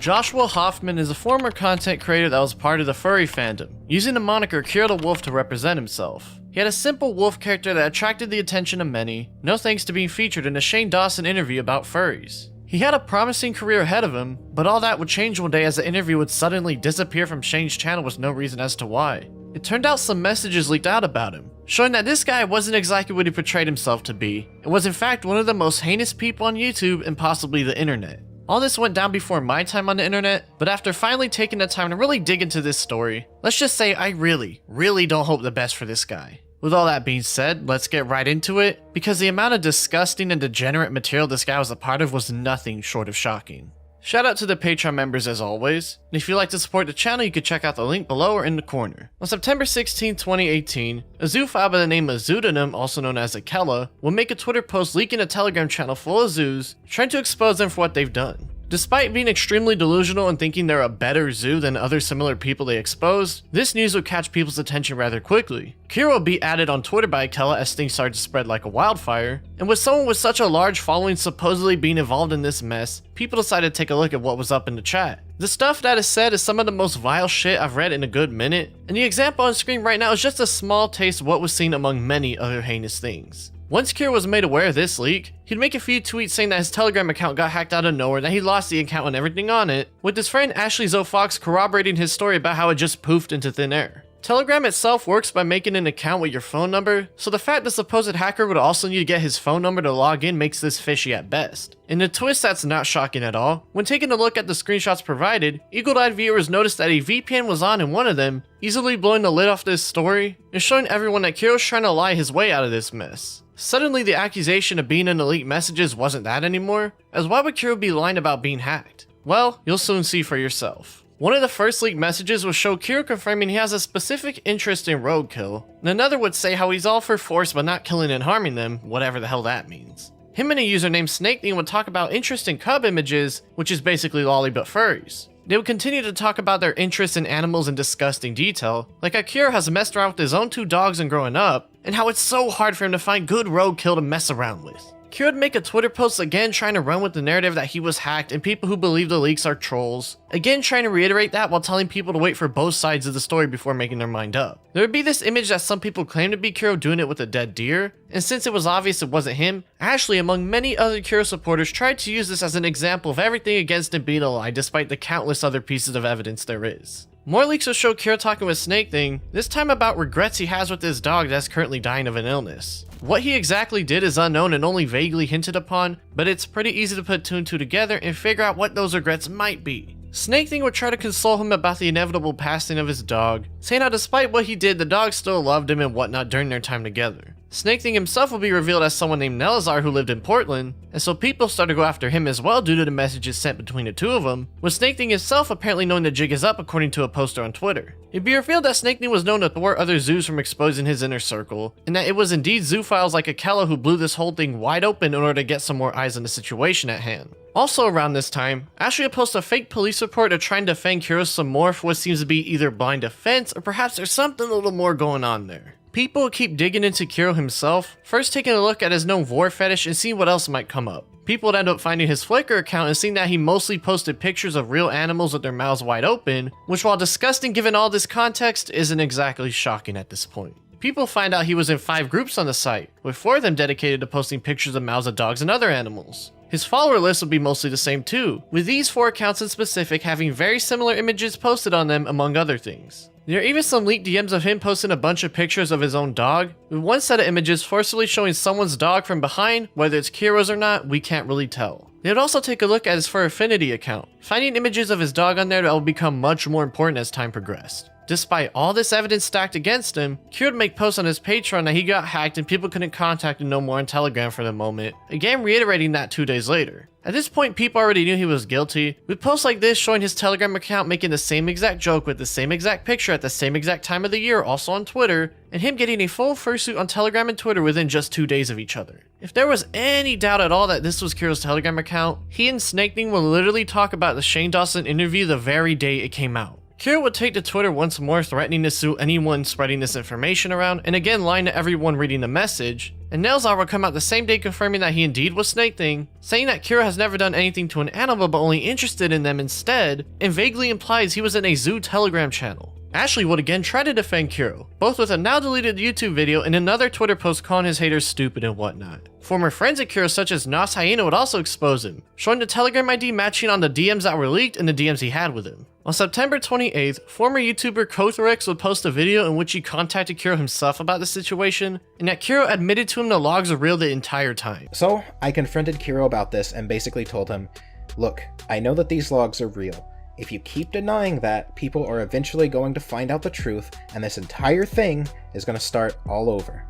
Joshua Hoffman is a former content creator that was part of the furry fandom, using the moniker Kira the Wolf to represent himself. He had a simple wolf character that attracted the attention of many, no thanks to being featured in a Shane Dawson interview about furries. He had a promising career ahead of him, but all that would change one day as the interview would suddenly disappear from Shane's channel with no reason as to why. It turned out some messages leaked out about him, showing that this guy wasn't exactly what he portrayed himself to be, and was in fact one of the most heinous people on YouTube and possibly the internet. All this went down before my time on the internet, but after finally taking the time to really dig into this story, let's just say I really don't hope the best for this guy. With all that being said, let's get right into it, because the amount of disgusting and degenerate material this guy was a part of was nothing short of shocking. Shout out to the Patreon members as always, and if you'd like to support the channel you can check out the link below or in the corner. On September 16, 2018, a zoophile by the name of Zoodonym, also known as Akella, will make a Twitter post leaking a Telegram channel full of zoos, trying to expose them for what they've done. Despite being extremely delusional and thinking they're a better zoo than other similar people they exposed, this news would catch people's attention rather quickly. Kira will be added on Twitter by Akella as things started to spread like a wildfire, and with someone with such a large following supposedly being involved in this mess, people decided to take a look at what was up in the chat. The stuff that is said is some of the most vile shit I've read in a good minute, and the example on screen right now is just a small taste of what was seen among many other heinous things. Once Kira was made aware of this leak, he'd make a few tweets saying that his Telegram account got hacked out of nowhere and that he lost the account and everything on it, with his friend Ashley Zoe Fox corroborating his story about how it just poofed into thin air. Telegram itself works by making an account with your phone number, so the fact the supposed hacker would also need to get his phone number to log in makes this fishy at best. In a twist that's not shocking at all, when taking a look at the screenshots provided, eagle-eyed viewers noticed that a VPN was on in one of them, easily blowing the lid off this story, and showing everyone that Kira was trying to lie his way out of this mess. Suddenly the accusation of being in the leaked messages wasn't that anymore, as why would Kira be lying about being hacked? Well, you'll soon see for yourself. One of the first leaked messages would show Kira confirming he has a specific interest in roadkill, and another would say how he's all for force but not killing and harming them, whatever the hell that means. Him and a user named SnakeThing would talk about interest in cub images, which is basically lolly but furries. They would continue to talk about their interest in animals in disgusting detail, like how Kira has messed around with his own 2 dogs and growing up, and how it's so hard for him to find good roadkill to mess around with. Kira would make a Twitter post again trying to run with the narrative that he was hacked and people who believe the leaks are trolls, again trying to reiterate that while telling people to wait for both sides of the story before making their mind up. There would be this image that some people claim to be Kira doing it with a dead deer, and since it was obvious it wasn't him, Ashley among many other Kira supporters tried to use this as an example of everything against him being a lie despite the countless other pieces of evidence there is. More leaks will show Kira talking with SnakeThing, this time about regrets he has with his dog that's currently dying of an illness. What he exactly did is unknown and only vaguely hinted upon, but it's pretty easy to put 2 and 2 together and figure out what those regrets might be. SnakeThing would try to console him about the inevitable passing of his dog, saying how despite what he did, the dog still loved him and whatnot during their time together. SnakeThing himself will be revealed as someone named Nelazar who lived in Portland, and so people start to go after him as well due to the messages sent between the two of them, with SnakeThing himself apparently knowing the jig is up according to a poster on Twitter. It'd be revealed that SnakeThing was known to thwart other zoos from exposing his inner circle, and that it was indeed zoophiles like Akella who blew this whole thing wide open in order to get some more eyes on the situation at hand. Also around this time, Ashley would post a fake police report to try and defend Kira some more for what seems to be either blind defense or perhaps there's something a little more going on there. People will keep digging into Kiro himself, first taking a look at his known vor fetish and seeing what else might come up. People would end up finding his Flickr account and seeing that he mostly posted pictures of real animals with their mouths wide open, which while disgusting given all this context, isn't exactly shocking at this point. People find out he was in 5 groups on the site, with 4 of them dedicated to posting pictures of mouths of dogs and other animals. His follower list would be mostly the same too, with these 4 accounts in specific having very similar images posted on them among other things. There are even some leaked DMs of him posting a bunch of pictures of his own dog, with one set of images forcibly showing someone's dog from behind, whether it's Kira's or not, we can't really tell. They would also take a look at his Fur Affinity account, finding images of his dog on there that will become much more important as time progressed. Despite all this evidence stacked against him, Kira would make posts on his Patreon that he got hacked and people couldn't contact him no more on Telegram for the moment, again reiterating that 2 days later. At this point, people already knew he was guilty, with posts like this showing his Telegram account making the same exact joke with the same exact picture at the same exact time of the year also on Twitter, and him getting a full fursuit on Telegram and Twitter within just 2 days of each other. If there was any doubt at all that this was Kira's Telegram account, he and SnakeThing will literally talk about the Shane Dawson interview the very day it came out. Kira would take to Twitter once more, threatening to sue anyone spreading this information around, and again lying to everyone reading the message. And Nailzar would come out the same day confirming that he indeed was Snake Thing, saying that Kira has never done anything to an animal but only interested in them instead, and vaguely implies he was in a zoo Telegram channel. Ashley would again try to defend Kiro, both with a now deleted YouTube video and another Twitter post calling his haters stupid and whatnot. Former friends of Kiro such as Nos Hyena would also expose him, showing the Telegram ID matching on the DMs that were leaked and the DMs he had with him. On September 28th, former YouTuber Kotherex would post a video in which he contacted Kiro himself about the situation, and that Kiro admitted to him the logs are real the entire time. So, I confronted Kiro about this and basically told him, look, I know that these logs are real. If you keep denying that, people are eventually going to find out the truth, and this entire thing is going to start all over.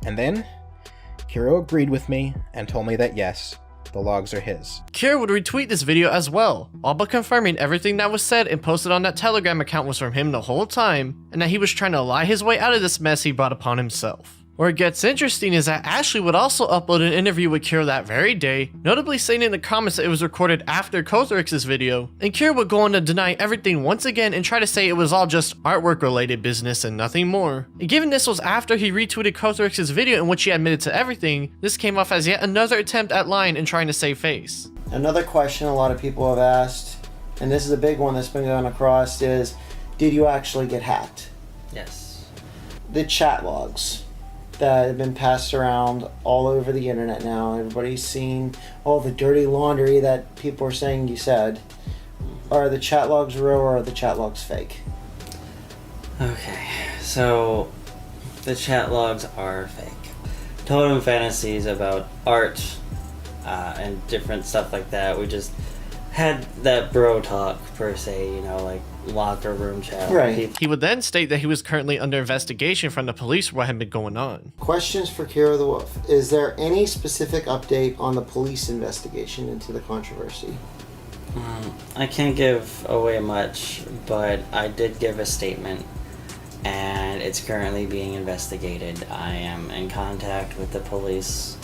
And then, Kiro agreed with me and told me that yes, the logs are his. Kiro would retweet this video as well, all but confirming everything that was said and posted on that Telegram account was from him the whole time, and that he was trying to lie his way out of this mess he brought upon himself. Where it gets interesting is that Ashley would also upload an interview with Kiro that very day, notably saying in the comments that it was recorded after Kotherex's video, and Kiro would go on to deny everything once again and try to say it was all just artwork related business and nothing more. And given this was after he retweeted Kotherex's video in which he admitted to everything, this came off as yet another attempt at lying and trying to save face. Another question a lot of people have asked, and this is a big one that's been going across, is did you actually get hacked? Yes. The chat logs that have been passed around all over the internet now. Everybody's seen all the dirty laundry that people are saying you said. Are the chat logs real or are the chat logs fake? Okay, so the chat logs are fake. Totem fantasies about art and different stuff like that. We just had that bro talk per se, you know, like locker room chat. Right. He would then state that he was currently under investigation from the police for what had been going on. Questions for Kira the Wolf. Is there any specific update on the police investigation into the controversy? I can't give away much, but I did give a statement, and it's currently being investigated. I am in contact with the police,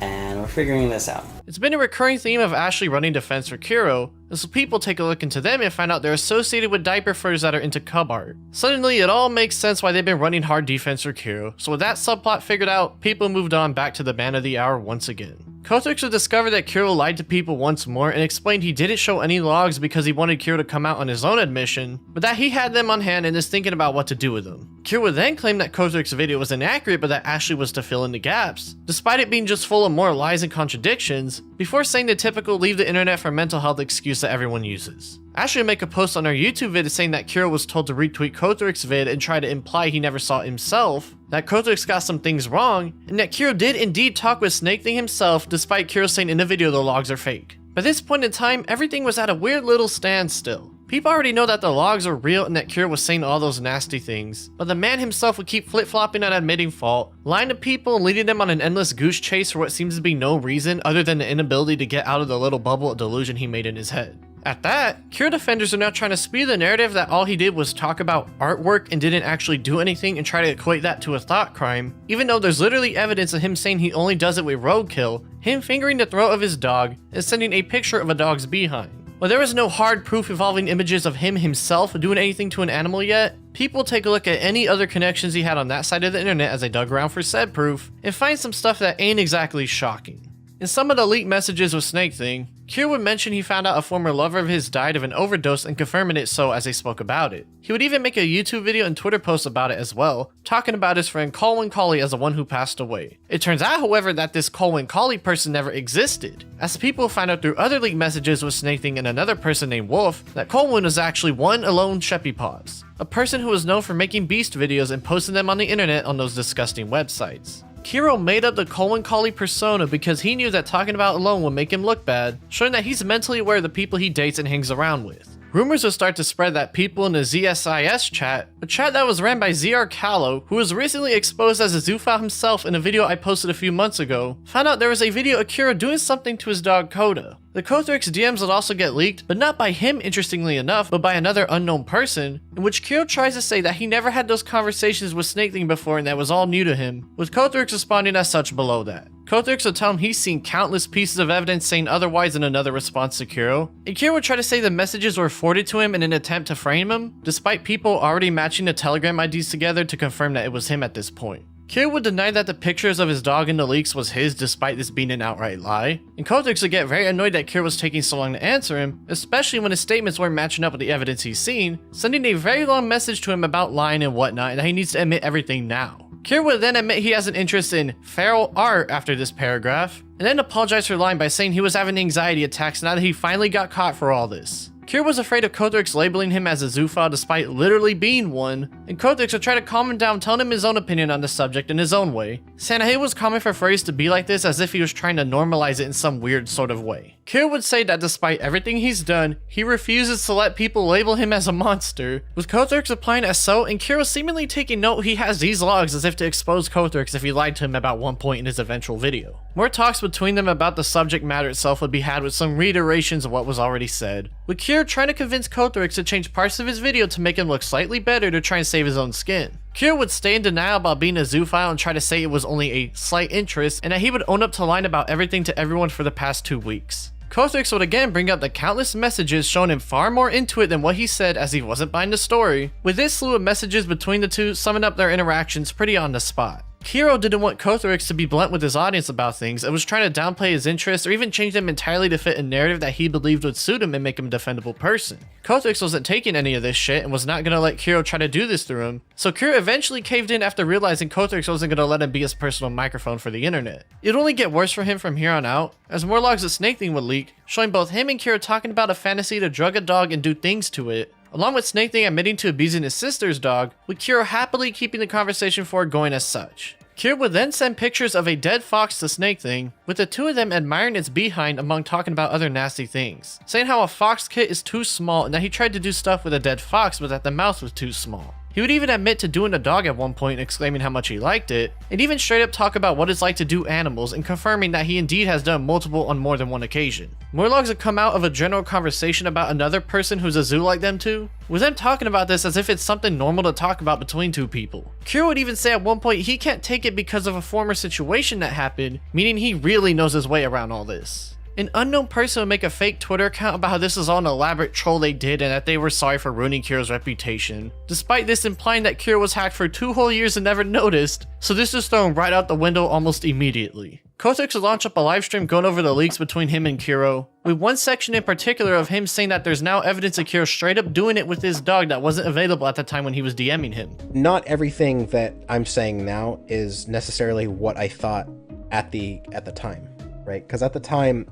and we're figuring this out. It's been a recurring theme of Ashley running defense for Kiro, and so people take a look into them and find out they're associated with diaper furs that are into cub art. Suddenly, it all makes sense why they've been running hard defense for Kiro, so with that subplot figured out, people moved on back to the man of the hour once again. Kotherex would discover that Kiro lied to people once more and explained he didn't show any logs because he wanted Kiro to come out on his own admission, but that he had them on hand and is thinking about what to do with them. Kiro would then claim that Kotherex's video was inaccurate but that Ashley was to fill in the gaps, despite it being just full of more lies and contradictions, before saying the typical leave the internet for mental health excuse that everyone uses. Ashley would make a post on her YouTube vid saying that Kiro was told to retweet Kotherex's vid and try to imply he never saw it himself, that Kotherex got some things wrong, and that Kiro did indeed talk with Snake Thing himself despite Kiro saying in the video the logs are fake. By this point in time, everything was at a weird little standstill. People already know that the logs are real and that Kiro was saying all those nasty things, but the man himself would keep flip-flopping and admitting fault, lying to people and leading them on an endless goose chase for what seems to be no reason other than the inability to get out of the little bubble of delusion he made in his head. At that, Kiro defenders are now trying to spew the narrative that all he did was talk about artwork and didn't actually do anything and try to equate that to a thought crime, even though there's literally evidence of him saying he only does it with roadkill, him fingering the throat of his dog, and sending a picture of a dog's behind. While there was no hard proof involving images of him himself doing anything to an animal yet, people take a look at any other connections he had on that side of the internet as they dug around for said proof, and find some stuff that ain't exactly shocking. In some of the leaked messages with Snake Thing, Kiro would mention he found out a former lover of his died of an overdose and confirming it so as they spoke about it. He would even make a YouTube video and Twitter post about it as well, talking about his friend Colwyn Colley as the one who passed away. It turns out, however, that this Colwyn Colley person never existed, as people find out through other leaked messages with Snake Thing and another person named Wolf that Colwyn was actually one alone Sheppy Paws, a person who was known for making beast videos and posting them on the internet on those disgusting websites. Kiro made up the Colwyn Colley persona because he knew that talking about alone would make him look bad, showing that he's mentally aware of the people he dates and hangs around with. Rumors would start to spread that people in the ZSIS chat, a chat that was ran by ZR Callow, who was recently exposed as a zoophile himself in a video I posted a few months ago, found out there was a video of Kiro doing something to his dog Coda. The Kotherex DMs would also get leaked, but not by him interestingly enough, but by another unknown person, in which Kiro tries to say that he never had those conversations with Snake Thing before and that was all new to him, with Kotherex responding as such below that. Kothurix would tell him he's seen countless pieces of evidence saying otherwise in another response to Kiro, and Kiro would try to say the messages were forwarded to him in an attempt to frame him, despite people already matching the Telegram IDs together to confirm that it was him at this point. Kiro would deny that the pictures of his dog in the leaks was his despite this being an outright lie, and Kothurix would get very annoyed that Kiro was taking so long to answer him, especially when his statements weren't matching up with the evidence he's seen, sending a very long message to him about lying and whatnot and that he needs to admit everything now. Kiro would then admit he has an interest in feral art after this paragraph, and then apologize for lying by saying he was having anxiety attacks now that he finally got caught for all this. Kiro was afraid of Kothurix labeling him as a zoophile despite literally being one, and Kothurix would try to calm him down, telling him his own opinion on the subject in his own way, saying that it was common for furries to be like this as if he was trying to normalize it in some weird sort of way. Kiro would say that despite everything he's done, he refuses to let people label him as a monster, with Kothurix applying as so, and Kiro seemingly taking note he has these logs as if to expose Kothurix if he lied to him about one point in his eventual video. More talks between them about the subject matter itself would be had with some reiterations of what was already said, with Kiro trying to convince Kothurix to change parts of his video to make him look slightly better to try and save his own skin. Kiro would stay in denial about being a zoophile and try to say it was only a slight interest and that he would own up to lying about everything to everyone for the past 2 weeks. Kothurix would again bring up the countless messages showing him far more into it than what he said as he wasn't buying the story, with this slew of messages between the two summing up their interactions pretty on the spot. Kiro didn't want Kothurix to be blunt with his audience about things and was trying to downplay his interests or even change them entirely to fit a narrative that he believed would suit him and make him a defendable person. Kothurix wasn't taking any of this shit and was not going to let Kiro try to do this through him, so Kiro eventually caved in after realizing Kothurix wasn't going to let him be his personal microphone for the internet. It would only get worse for him from here on out, as more logs of Snake Thing would leak, showing both him and Kiro talking about a fantasy to drug a dog and do things to it, along with Snake Thing admitting to abusing his sister's dog, with Kiro happily keeping the conversation forward going as such. Kiro would then send pictures of a dead fox to Snake Thing, with the two of them admiring its behind among talking about other nasty things, saying how a fox kit is too small and that he tried to do stuff with a dead fox but that the mouth was too small. He would even admit to doing a dog at one point, exclaiming how much he liked it, and even straight up talk about what it's like to do animals and confirming that he indeed has done multiple on more than one occasion. More logs would come out of a general conversation about another person who's a zoo like them too, with them talking about this as if it's something normal to talk about between two people. Kiro would even say at one point he can't take it because of a former situation that happened, meaning he really knows his way around all this. An unknown person would make a fake Twitter account about how this was all an elaborate troll they did and that they were sorry for ruining Kiro's reputation, despite this implying that Kiro was hacked for 2 whole years and never noticed, so this was thrown right out the window almost immediately. Kothurix would launch up a livestream going over the leaks between him and Kiro, with one section in particular of him saying that there's now evidence of Kiro straight up doing it with his dog that wasn't available at the time when he was DMing him. Not everything that I'm saying now is necessarily what I thought at the time, right? Because at the time,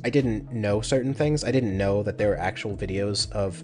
I didn't know certain things. I didn't know that there were actual videos of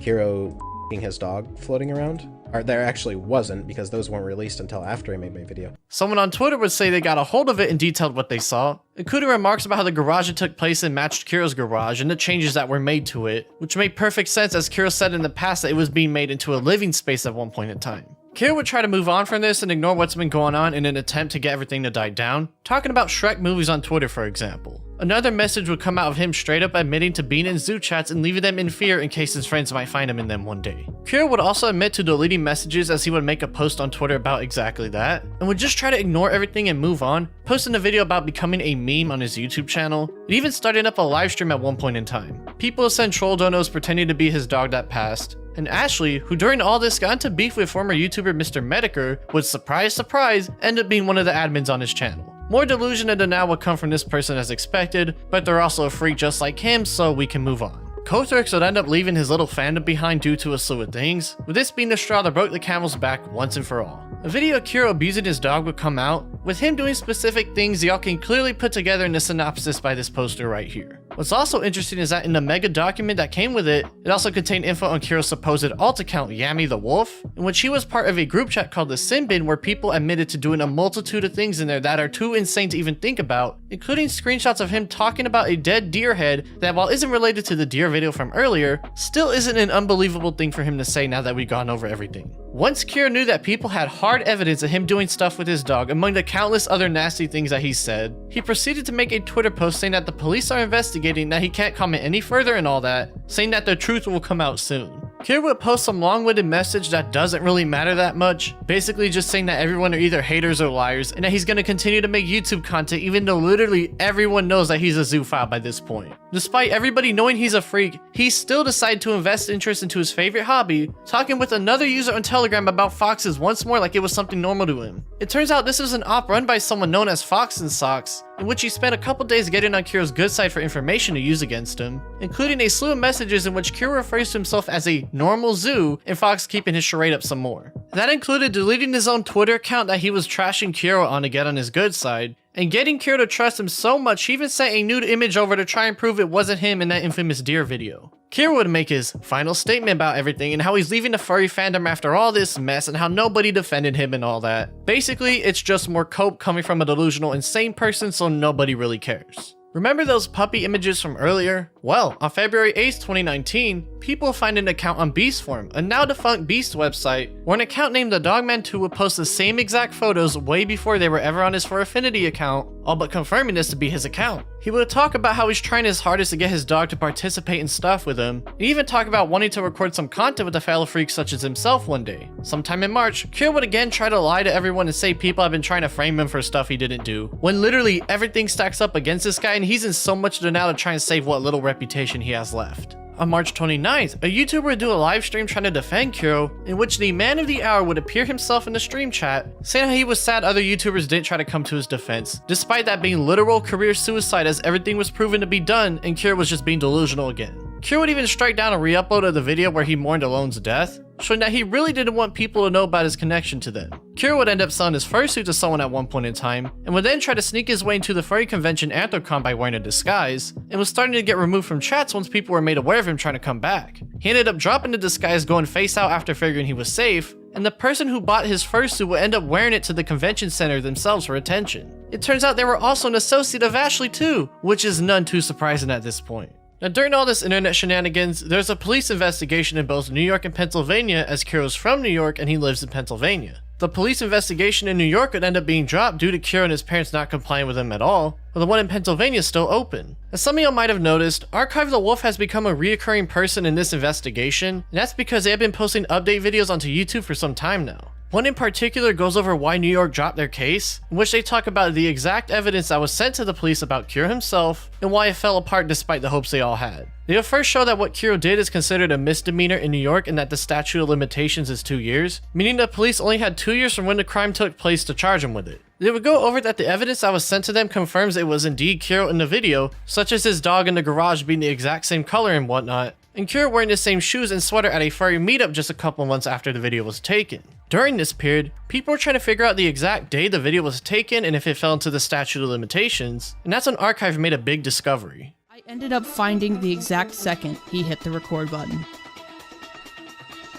Kiro his dog floating around. Or there actually wasn't, because those weren't released until after I made my video. Someone on Twitter would say they got a hold of it and detailed what they saw, including remarks about how the garage it took place in matched Kiro's garage and the changes that were made to it, which made perfect sense as Kiro said in the past that it was being made into a living space at one point in time. Kiro would try to move on from this and ignore what's been going on in an attempt to get everything to die down, talking about Shrek movies on Twitter for example. Another message would come out of him straight up admitting to being in zoo chats and leaving them in fear in case his friends might find him in them one day. Kiro would also admit to deleting messages as he would make a post on Twitter about exactly that, and would just try to ignore everything and move on, posting a video about becoming a meme on his YouTube channel, and even starting up a live stream at one point in time. People would send troll donos pretending to be his dog that passed, and Ashley, who during all this got into beef with former YouTuber Mr. Mediker, would surprise surprise end up being one of the admins on his channel. More delusion and denial would come from this person as expected, but they're also a freak just like him, so we can move on. Kothurix would end up leaving his little fandom behind due to a slew of things, with this being the straw that broke the camel's back once and for all. A video of Kiro abusing his dog would come out, with him doing specific things y'all can clearly put together in the synopsis by this poster right here. What's also interesting is that in the mega document that came with it, it also contained info on Kiro's supposed alt account Yami the Wolf, in which he was part of a group chat called the Sin Bin where people admitted to doing a multitude of things in there that are too insane to even think about, including screenshots of him talking about a dead deer head that, while isn't related to the deer video from earlier, still isn't an unbelievable thing for him to say now that we've gone over everything. Once Kiro knew that people had hard evidence of him doing stuff with his dog among the countless other nasty things that he said, he proceeded to make a Twitter post saying that the police are investigating, that he can't comment any further and all that, saying that the truth will come out soon. Kira would post some long-winded message that doesn't really matter that much, basically just saying that everyone are either haters or liars, and that he's gonna continue to make YouTube content even though literally everyone knows that he's a zoophile by this point. Despite everybody knowing he's a freak, he still decided to invest interest into his favorite hobby, talking with another user on Telegram about foxes once more like it was something normal to him. It turns out this was an op run by someone known as Fox and Socks, in which he spent a couple days getting on Kira's good side for information to use against him, including a slew of messages in which Kira refers to himself as a normal zoo and Fox keeping his charade up some more. That included deleting his own Twitter account that he was trashing Kira on to get on his good side, and getting Kira to trust him so much he even sent a nude image over to try and prove it wasn't him in that infamous deer video. Kira would make his final statement about everything and how he's leaving the furry fandom after all this mess and how nobody defended him and all that. Basically, it's just more cope coming from a delusional insane person, so nobody really cares. Remember those puppy images from earlier? Well, on February 8th, 2019, people find an account on Beast Forum, a now defunct Beast website, where an account named the Dogman 2 would post the same exact photos way before they were ever on his For Affinity account, all but confirming this to be his account. He would talk about how he's trying his hardest to get his dog to participate in stuff with him, and even talk about wanting to record some content with a fellow freak such as himself one day. Sometime in March, Kira would again try to lie to everyone and say people have been trying to frame him for stuff he didn't do, when literally everything stacks up against this guy and he's in so much denial to try and save what little reputation he has left. On March 29th, a YouTuber would do a live stream trying to defend Kiro, in which the man of the hour would appear himself in the stream chat, saying how he was sad other YouTubers didn't try to come to his defense, despite that being literal career suicide as everything was proven to be done and Kiro was just being delusional again. Kiro would even strike down a re-upload of the video where he mourned Alone's death, showing that he really didn't want people to know about his connection to them. Kiro would end up selling his fursuit to someone at one point in time, and would then try to sneak his way into the furry convention Anthrocon by wearing a disguise, and was starting to get removed from chats once people were made aware of him trying to come back. He ended up dropping the disguise, going face out after figuring he was safe, and the person who bought his fursuit would end up wearing it to the convention center themselves for attention. It turns out they were also an associate of Ashley too, which is none too surprising at this point. Now during all this internet shenanigans, there's a police investigation in both New York and Pennsylvania, as Kiro's from New York and he lives in Pennsylvania. The police investigation in New York would end up being dropped due to Kiro and his parents not complying with him at all, but the one in Pennsylvania is still open. As some of y'all might have noticed, Archive the Wolf has become a reoccurring person in this investigation, and that's because they have been posting update videos onto YouTube for some time now. One in particular goes over why New York dropped their case, in which they talk about the exact evidence that was sent to the police about Kiro himself, and why it fell apart despite the hopes they all had. They will first show that what Kiro did is considered a misdemeanor in New York and that the statute of limitations is 2 years, meaning the police only had 2 years from when the crime took place to charge him with it. They would go over that the evidence that was sent to them confirms it was indeed Kiro in the video, such as his dog in the garage being the exact same color and whatnot, and Kiro wearing the same shoes and sweater at a furry meetup just a couple months after the video was taken. During this period, people were trying to figure out the exact day the video was taken and if it fell into the statute of limitations, and that's when Archive made a big discovery. I ended up finding the exact second he hit the record button.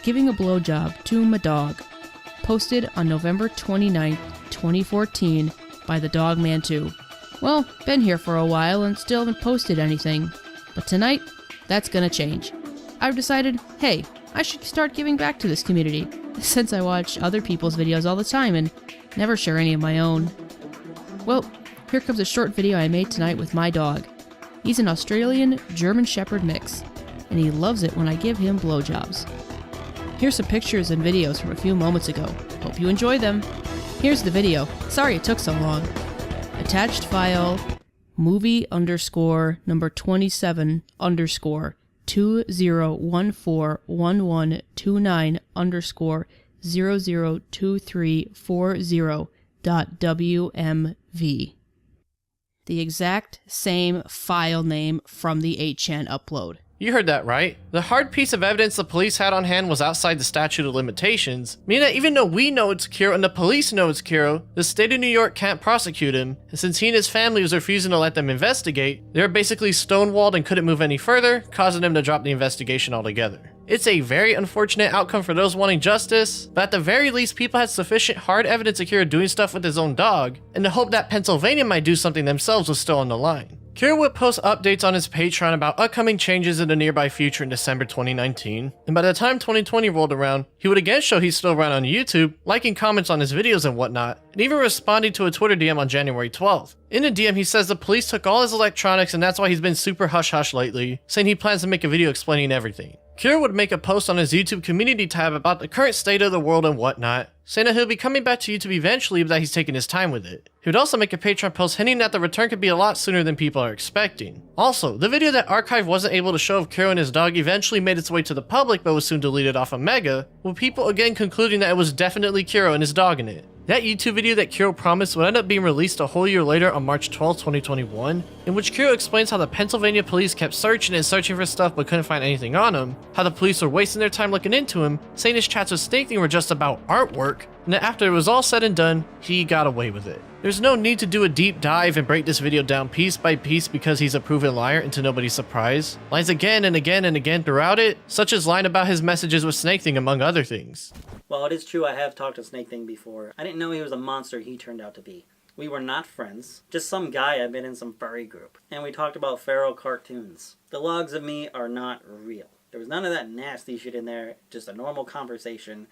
Giving a blowjob to my dog. Posted on November 29th, 2014 by the Dogman 2. Well, been here for a while and still haven't posted anything. But tonight, that's gonna change. I've decided, hey, I should start giving back to this community, since I watch other people's videos all the time and never share any of my own. Well, here comes a short video I made tonight with my dog. He's an Australian German Shepherd mix, and he loves it when I give him blowjobs. Here's some pictures and videos from a few moments ago. Hope you enjoy them. Here's the video. Sorry it took so long. Attached file, movie underscore number 27 underscore 20141129 underscore 002340.wmv. The exact same file name from the 8chan upload. You heard that right. The hard piece of evidence the police had on hand was outside the statute of limitations, meaning that even though we know it's Kiro and the police know it's Kiro, the state of New York can't prosecute him, and since he and his family was refusing to let them investigate, they were basically stonewalled and couldn't move any further, causing them to drop the investigation altogether. It's a very unfortunate outcome for those wanting justice, but at the very least people had sufficient hard evidence of Kiro doing stuff with his own dog, and the hope that Pennsylvania might do something themselves was still on the line. Kiro would post updates on his Patreon about upcoming changes in the nearby future in December 2019, and by the time 2020 rolled around, he would again show he's still around on YouTube, liking comments on his videos and whatnot, and even responding to a Twitter DM on January 12th. In the DM, he says the police took all his electronics and that's why he's been super hush-hush lately, saying he plans to make a video explaining everything. Kira would make a post on his YouTube community tab about the current state of the world and whatnot, saying that he'll be coming back to YouTube eventually, but that he's taking his time with it. He would also make a Patreon post hinting that the return could be a lot sooner than people are expecting. Also, the video that Archive wasn't able to show of Kiro and his dog eventually made its way to the public but was soon deleted off of Mega, with people again concluding that it was definitely Kiro and his dog in it. That YouTube video that Kiro promised would end up being released a whole year later on March 12, 2021, in which Kiro explains how the Pennsylvania police kept searching and searching for stuff but couldn't find anything on him, how the police were wasting their time looking into him, saying his chats with Snake Thing were just about artwork, and that after it was all said and done, he got away with it. There's no need to do a deep dive and break this video down piece by piece because he's a proven liar and to nobody's surprise. Lies again and again and again throughout it, such as lying about his messages with Snake Thing among other things. Well, it is true I have talked to Snake Thing before. I didn't know he was a monster he turned out to be. We were not friends, just some guy I met in some furry group. And we talked about feral cartoons. The logs of me are not real. There was none of that nasty shit in there, just a normal conversation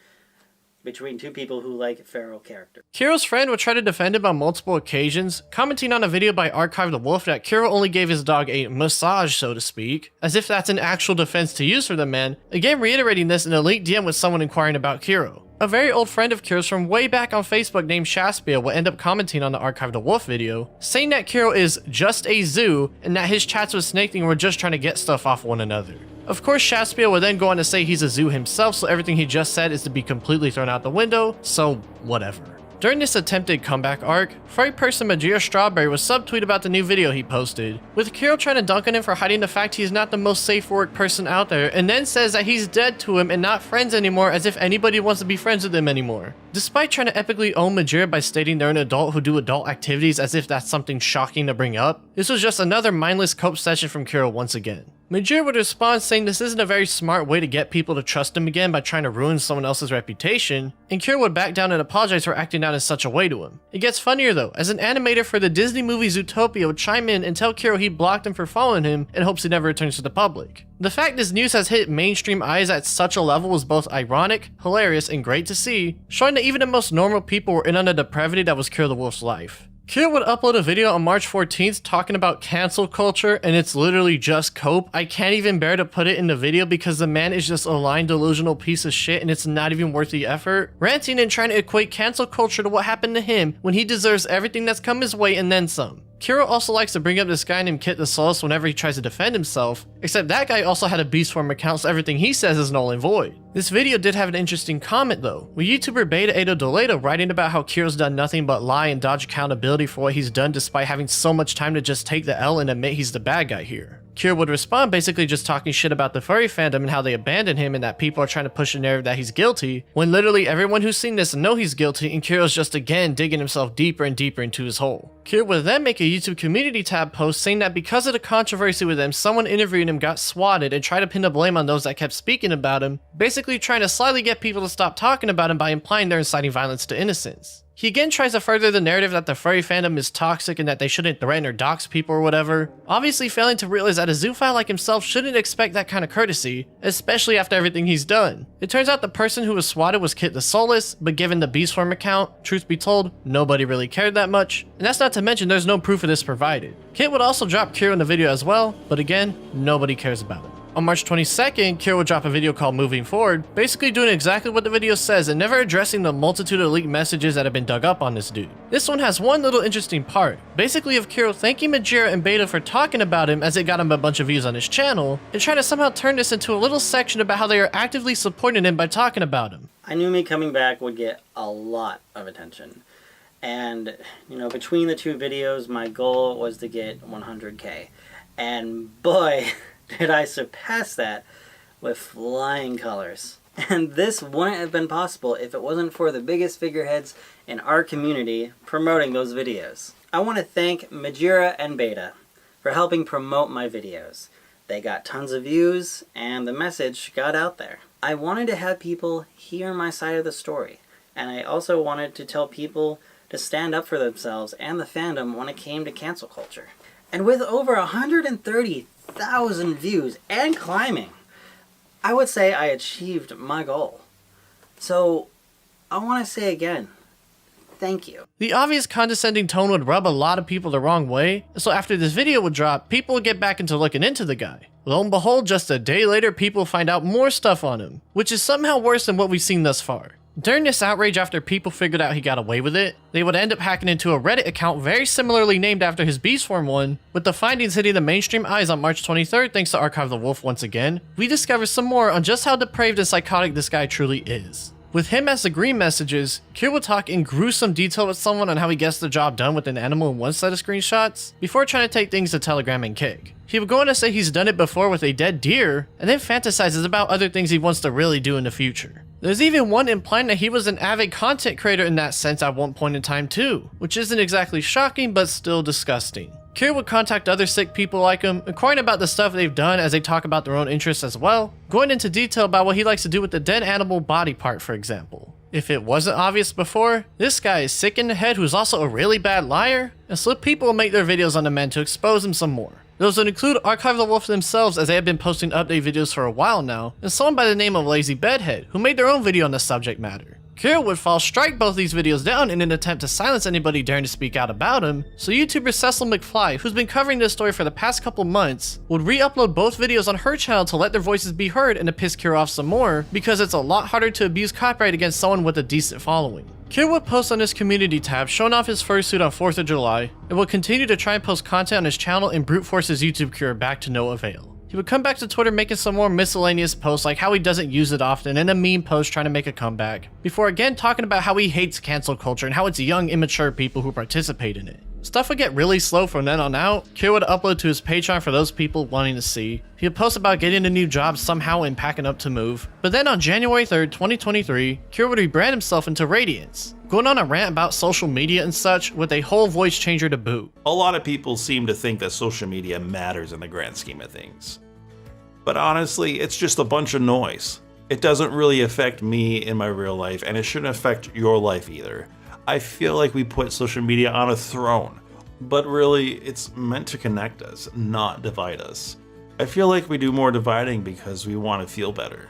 between two people who like feral characters. Kiro's friend would try to defend him on multiple occasions, commenting on a video by Archive the Wolf that Kiro only gave his dog a massage, so to speak, as if that's an actual defense to use for the man, again reiterating this in a linked DM with someone inquiring about Kiro. A very old friend of Kiro's from way back on Facebook named Shaspia will end up commenting on the Archive the Wolf video, saying that Kiro is just a zoo and that his chats with Snake Thing were just trying to get stuff off one another. Of course, Shaspia will then go on to say he's a zoo himself, so everything he just said is to be completely thrown out the window, so whatever. During this attempted comeback arc, furry person Majira Strawberry was subtweet about the new video he posted, with Kiro trying to dunk on him for hiding the fact he's not the most safe for work person out there, and then says that he's dead to him and not friends anymore, as if anybody wants to be friends with him anymore. Despite trying to epically own Majira by stating they're an adult who do adult activities as if that's something shocking to bring up, this was just another mindless cope session from Kiro once again. Majira would respond saying this isn't a very smart way to get people to trust him again by trying to ruin someone else's reputation, and Kiro would back down and apologize for acting out in such a way to him. It gets funnier though, as an animator for the Disney movie Zootopia would chime in and tell Kiro he blocked him for following him in hopes he never returns to the public. The fact this news has hit mainstream eyes at such a level was both ironic, hilarious, and great to see, showing that even the most normal people were in on the depravity that was Kiro the Wolf's life. Kiro would upload a video on March 14th talking about cancel culture, and it's literally just cope. I can't even bear to put it in the video because the man is just a lying, delusional piece of shit and it's not even worth the effort. Ranting and trying to equate cancel culture to what happened to him when he deserves everything that's come his way and then some. Kiro also likes to bring up this guy named Kit the Soulless whenever he tries to defend himself, except that guy also had a beast form account, so everything he says is null and void. This video did have an interesting comment though, with YouTuber Beta Edo Doledo writing about how Kiro's done nothing but lie and dodge accountability for what he's done despite having so much time to just take the L and admit he's the bad guy here. Kiro would respond basically just talking shit about the furry fandom and how they abandoned him and that people are trying to push a narrative that he's guilty, when literally everyone who's seen this know he's guilty, and Kiro's just again digging himself deeper and deeper into his hole. Kiro would then make a YouTube community tab post saying that because of the controversy with him, someone interviewing him got swatted and tried to pin the blame on those that kept speaking about him, basically trying to slyly get people to stop talking about him by implying they're inciting violence to innocents. He again tries to further the narrative that the furry fandom is toxic and that they shouldn't threaten or dox people or whatever, obviously failing to realize that a zoophile like himself shouldn't expect that kind of courtesy, especially after everything he's done. It turns out the person who was swatted was Kit the Soulless, but given the beast form account, truth be told, nobody really cared that much, and that's not to mention there's no proof of this provided. Kit would also drop Kiro in the video as well, but again, nobody cares about it. On March 22nd, Kiro would drop a video called Moving Forward, basically doing exactly what the video says and never addressing the multitude of leaked messages that have been dug up on this dude. This one has one little interesting part, basically of Kiro thanking Majira and Beta for talking about him as it got him a bunch of views on his channel, and trying to somehow turn this into a little section about how they are actively supporting him by talking about him. I knew me coming back would get a lot of attention. And, you know, between the two videos, my goal was to get 100K. And boy, did I surpass that with flying colors. And this wouldn't have been possible if it wasn't for the biggest figureheads in our community promoting those videos. I want to thank Majira and Beta for helping promote my videos. They got tons of views and the message got out there. I wanted to have people hear my side of the story, and I also wanted to tell people to stand up for themselves and the fandom when it came to cancel culture. And with over 130,000 views and climbing, I would say I achieved my goal. So, I want to say again, thank you. The obvious condescending tone would rub a lot of people the wrong way, so after this video would drop, people would get back into looking into the guy. Lo and behold, just a day later, people find out more stuff on him, which is somehow worse than what we've seen thus far. During this outrage, after people figured out he got away with it, they would end up hacking into a Reddit account very similarly named after his Beast Form one, with the findings hitting the mainstream eyes on March 23rd thanks to Archive the Wolf once again. We discover some more on just how depraved and psychotic this guy truly is. With him as the green messages, Kira will talk in gruesome detail with someone on how he gets the job done with an animal in one set of screenshots, before trying to take things to Telegram and Kick. He would go on to say he's done it before with a dead deer, and then fantasizes about other things he wants to really do in the future. There's even one implying that he was an avid content creator in that sense at one point in time too, which isn't exactly shocking but still disgusting. Kira would contact other sick people like him, inquiring about the stuff they've done as they talk about their own interests as well, going into detail about what he likes to do with the dead animal body part, for example. If it wasn't obvious before, this guy is sick in the head who's also a really bad liar, and so people will make their videos on the man to expose him some more. Those would include Archive the Wolf themselves, as they have been posting update videos for a while now, and someone by the name of Lazy Bedhead, who made their own video on the subject matter. Kira would strike both these videos down in an attempt to silence anybody daring to speak out about him, so YouTuber Cecil McFly, who's been covering this story for the past couple months, would re-upload both videos on her channel to let their voices be heard and to piss Kira off some more, because it's a lot harder to abuse copyright against someone with a decent following. Kira would post on his community tab showing off his fursuit on 4th of July, and would continue to try and post content on his channel and brute force his YouTube career back to no avail. He would come back to Twitter making some more miscellaneous posts like how he doesn't use it often and a meme post trying to make a comeback, before again talking about how he hates cancel culture and how it's young, immature people who participate in it. Stuff would get really slow from then on out. Kira would upload to his Patreon for those people wanting to see. He would post about getting a new job somehow and packing up to move. But then on January 3rd, 2023, Kira would rebrand himself into Radiance, going on a rant about social media and such with a whole voice changer to boot. A lot of people seem to think that social media matters in the grand scheme of things. But honestly, it's just a bunch of noise. It doesn't really affect me in my real life, and it shouldn't affect your life either. I feel like we put social media on a throne, but really it's meant to connect us, not divide us. I feel like we do more dividing because we want to feel better,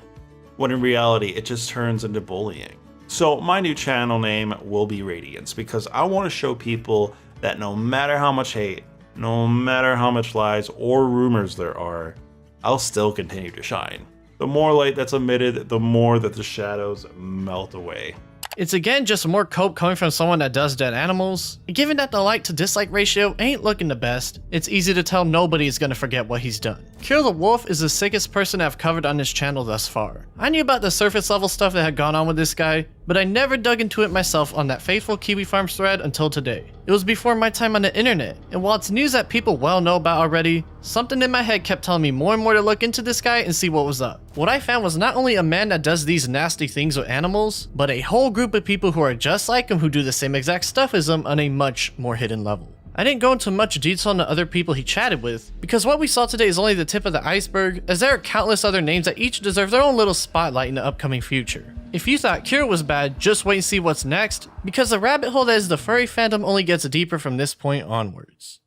when in reality it just turns into bullying. So my new channel name will be Radiance, because I want to show people that no matter how much hate, no matter how much lies or rumors there are, I'll still continue to shine. The more light that's emitted, the more that the shadows melt away. It's again just more cope coming from someone that does dead animals. Given that the like to dislike ratio ain't looking the best, it's easy to tell nobody is gonna forget what he's done. Kira the Wolf is the sickest person I've covered on this channel thus far. I knew about the surface level stuff that had gone on with this guy, but I never dug into it myself on that faithful Kiwi Farms thread until today. It was before my time on the internet, and while it's news that people well know about already, something in my head kept telling me more and more to look into this guy and see what was up. What I found was not only a man that does these nasty things with animals, but a whole group of people who are just like him who do the same exact stuff as him on a much more hidden level. I didn't go into much detail on the other people he chatted with, because what we saw today is only the tip of the iceberg, as there are countless other names that each deserve their own little spotlight in the upcoming future. If you thought Kira was bad, just wait and see what's next, because the rabbit hole that is the furry fandom only gets deeper from this point onwards.